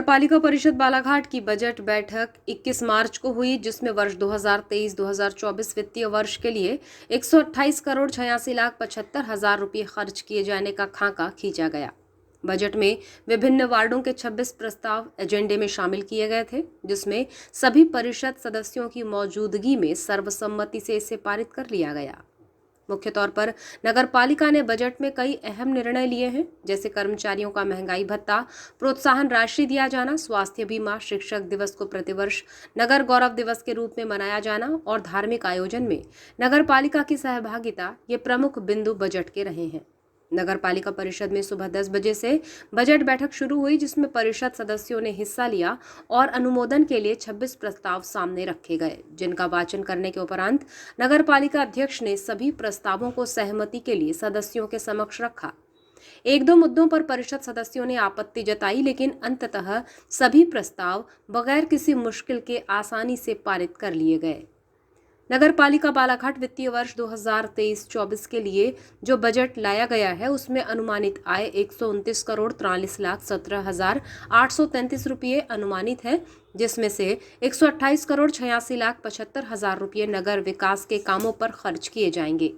नगरपालिका परिषद बालाघाट की बजट बैठक 21 मार्च को हुई, जिसमें वर्ष 2023-2024 वित्तीय वर्ष के लिए 128 करोड़ 86 लाख 75 हजार रुपये खर्च किए जाने का खाका खींचा गया। बजट में विभिन्न वार्डों के 26 प्रस्ताव एजेंडे में शामिल किए गए थे, जिसमें सभी परिषद सदस्यों की मौजूदगी में सर्वसम्मति से इसे पारित कर लिया गया। मुख्य तौर पर नगरपालिका ने बजट में कई अहम निर्णय लिए हैं, जैसे कर्मचारियों का महंगाई भत्ता, प्रोत्साहन राशि दिया जाना, स्वास्थ्य बीमा, शिक्षक दिवस को प्रतिवर्ष नगर गौरव दिवस के रूप में मनाया जाना और धार्मिक आयोजन में नगरपालिका की सहभागिता। ये प्रमुख बिंदु बजट के रहे हैं। नगर पालिका परिषद में सुबह 10 बजे से बजट बैठक शुरू हुई, जिसमें परिषद सदस्यों ने हिस्सा लिया और अनुमोदन के लिए 26 प्रस्ताव सामने रखे गए, जिनका वाचन करने के उपरांत नगर पालिका अध्यक्ष ने सभी प्रस्तावों को सहमति के लिए सदस्यों के समक्ष रखा। एक दो मुद्दों पर परिषद सदस्यों ने आपत्ति जताई, लेकिन अंततः सभी प्रस्ताव बगैर किसी मुश्किल के आसानी से पारित कर लिए गए। नगर पालिका बालाघाट वित्तीय वर्ष 2023-24 के लिए जो बजट लाया गया है, उसमें अनुमानित आय 129 करोड़ 43 लाख 17 हजार 833 रुपये अनुमानित है, जिसमें से 128 करोड़ 86 लाख 75 हजार रुपये नगर विकास के कामों पर खर्च किए जाएंगे।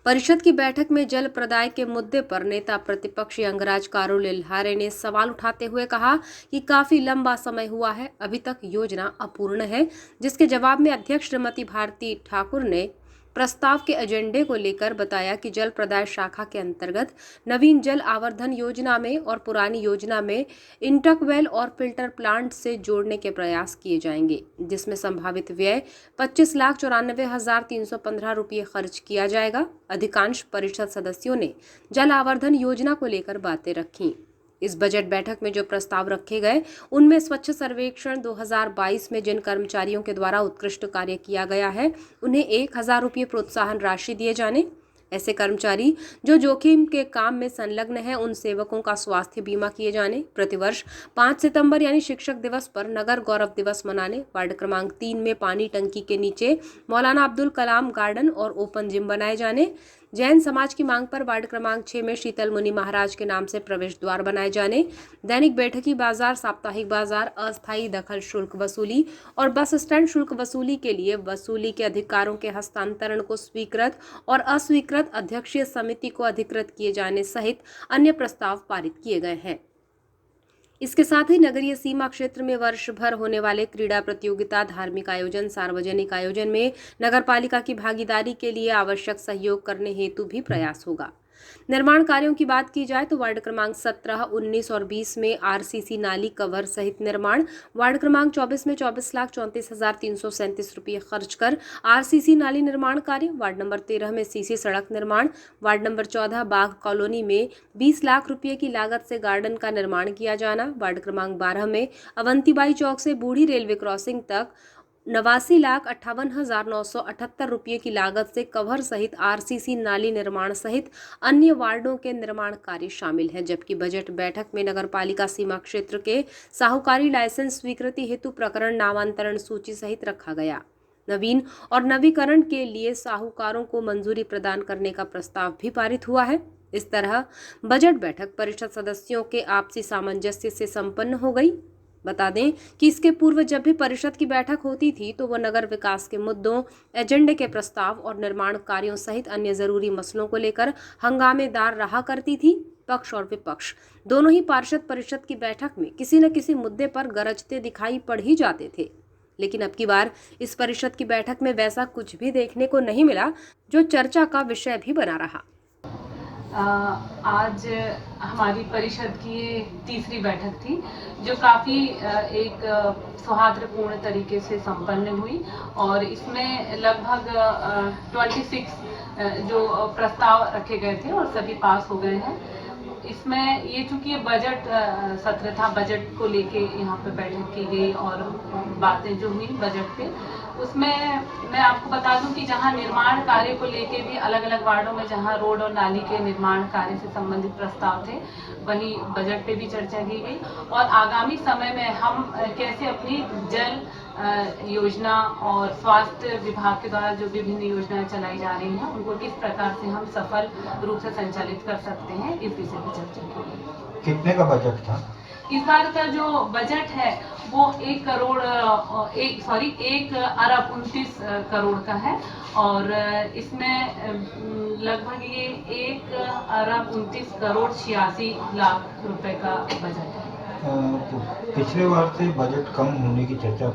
परिषद की बैठक में जल प्रदाय के मुद्दे पर नेता प्रतिपक्ष अंगराज कारू लिल्हारे ने सवाल उठाते हुए कहा कि काफी लंबा समय हुआ है, अभी तक योजना अपूर्ण है, जिसके जवाब में अध्यक्ष श्रीमती भारती ठाकुर ने प्रस्ताव के एजेंडे को लेकर बताया कि जल प्रदाय शाखा के अंतर्गत नवीन जल आवर्धन योजना में और पुरानी योजना में इंटकवेल और फिल्टर प्लांट से जोड़ने के प्रयास किए जाएंगे, जिसमें संभावित व्यय 25,94,315 रुपये खर्च किया जाएगा। अधिकांश परिषद सदस्यों ने जल आवर्धन योजना को लेकर बातें रखी। इस बजट बैठक में जो प्रस्ताव रखे गए, उनमें स्वच्छ सर्वेक्षण 2022 में जिन कर्मचारियों के द्वारा उत्कृष्ट कार्य किया गया है, उन्हें 1,000 रुपये प्रोत्साहन राशि दिए जाने, ऐसे कर्मचारी जो जोखिम के काम में संलग्न हैं, उन सेवकों का स्वास्थ्य बीमा किए जाने, प्रतिवर्ष 5 सितंबर यानी शिक्षक दिवस पर नगर गौरव दिवस मनाने, वार्ड क्रमांक 3 में पानी टंकी के नीचे मौलाना अब्दुल कलाम गार्डन और ओपन जिम बनाए जाने, जैन समाज की मांग पर वार्ड क्रमांक 6 में शीतल मुनि महाराज के नाम से प्रवेश द्वार बनाए जाने, दैनिक बैठकी बाजार, साप्ताहिक बाजार, अस्थायी दखल शुल्क वसूली और बस स्टैंड शुल्क वसूली के लिए वसूली के अधिकारों के हस्तांतरण को स्वीकृत और अस्वीकृत अध्यक्षीय समिति को अधिकृत किए जाने सहित अन्य प्रस्ताव पारित किए गए हैं। इसके साथ ही नगरीय सीमा क्षेत्र में वर्ष भर होने वाले क्रीड़ा प्रतियोगिता, धार्मिक आयोजन, सार्वजनिक आयोजन में नगरपालिका की भागीदारी के लिए आवश्यक सहयोग करने हेतु भी प्रयास होगा। निर्माण कार्यों की बात की जाए तो वार्ड क्रमांक 17, 19 और 20 में आरसीसी नाली कवर सहित निर्माण, वार्ड क्रमांक 24 में 24,34,337 रुपये खर्च कर आरसीसी नाली निर्माण कार्य, वार्ड नंबर 13 में सीसी सड़क निर्माण, वार्ड नंबर 14 बाग कॉलोनी में 20 लाख रुपये की लागत से गार्डन का निर्माण किया जाना, वार्ड क्रमांक 12 में अवंतीबाई चौक से बूढ़ी रेलवे क्रॉसिंग तक 89,58,978 रुपये की लागत से कवर सहित आरसीसी नाली निर्माण सहित अन्य वार्डों के निर्माण कार्य शामिल है। जबकि बजट बैठक में नगरपालिका सीमा क्षेत्र के साहूकारी लाइसेंस स्वीकृति हेतु प्रकरण नामांतरण सूची सहित रखा गया। नवीन और नवीकरण के लिए साहूकारों को मंजूरी प्रदान करने का प्रस्ताव भी पारित हुआ है। इस तरह बजट बैठक परिषद सदस्यों के आपसी सामंजस्य से संपन्न हो गई। बता दें कि इसके पूर्व जब भी परिषद की बैठक होती थी तो वह नगर विकास के मुद्दों, एजेंडे के प्रस्ताव और निर्माण कार्यों सहित अन्य जरूरी मसलों को लेकर हंगामेदार रहा करती थी। पक्ष और विपक्ष दोनों ही पार्षद परिषद की बैठक में किसी न किसी मुद्दे पर गरजते दिखाई पड़ ही जाते थे, लेकिन अब की बार इस परिषद की बैठक में वैसा कुछ भी देखने को नहीं मिला, जो चर्चा का विषय भी बना रहा। आज हमारी परिषद की ये तीसरी बैठक थी, जो काफ़ी एक सौहार्दपूर्ण तरीके से संपन्न हुई और इसमें लगभग 26 जो प्रस्ताव रखे गए थे और सभी पास हो गए हैं। इसमें ये चूँकि ये बजट सत्र था, बजट को लेके यहाँ पे बैठक की गई और बातें जो हुई बजट पे, उसमें मैं आपको बता दूं कि जहाँ निर्माण कार्य को लेके भी अलग अलग वार्डों में जहाँ रोड और नाली के निर्माण कार्य से संबंधित प्रस्ताव थे, वहीं बजट पे भी चर्चा की गई और आगामी समय में हम कैसे अपनी जल योजना और स्वास्थ्य विभाग के द्वारा जो विभिन्न योजनाएं चलाई जा रही हैं, उनको किस प्रकार से हम सफल रूप से संचालित कर सकते हैं, इस विषय पर चर्चा की गई। कितने का बजट था? इस बार का जो बजट है वो 1 अरब 29 करोड़ का है और इसमें लगभग ये 1 अरब 29 करोड़ 86 लाख रुपए का बजट है। तो पिछले बार से बजट कम होने की चर्चा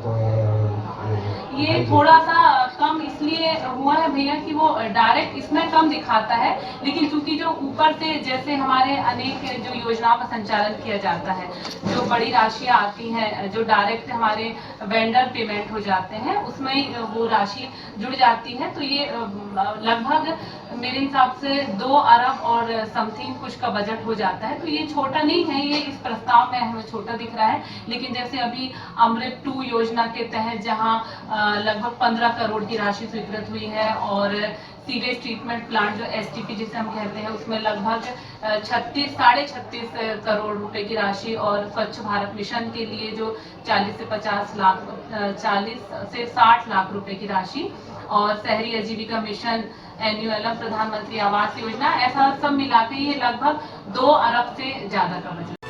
ये थोड़ा सा कम इसलिए हुआ है भैया कि वो डायरेक्ट इसमें कम दिखाता है, लेकिन चूंकि जो ऊपर से जैसे हमारे अनेक जो योजनाओं का संचालन किया जाता है, जो बड़ी राशियां आती हैं जो डायरेक्ट हमारे वेंडर पेमेंट हो जाते हैं उसमें वो राशि जुड़ जाती है, तो ये लगभग मेरे हिसाब से 2 अरब और समथिंग कुछ का बजट हो जाता है। तो ये छोटा नहीं है, ये इस प्रस्ताव में हमें छोटा दिख रहा है, लेकिन जैसे अभी अमृत 2 योजना के तहत जहां लगभग 15 करोड़ की राशि स्वीकृत हुई है और सीवेज ट्रीटमेंट प्लांट जो STP जिसे हम कहते हैं उसमें लगभग 36 करोड़ रुपए की राशि और स्वच्छ भारत मिशन के लिए जो 40 से 60 लाख रुपए की राशि और शहरी आजीविका मिशन एनयूएलएम प्रधानमंत्री आवास योजना, ऐसा सब मिला के ये लगभग 2 अरब से ज्यादा का बजट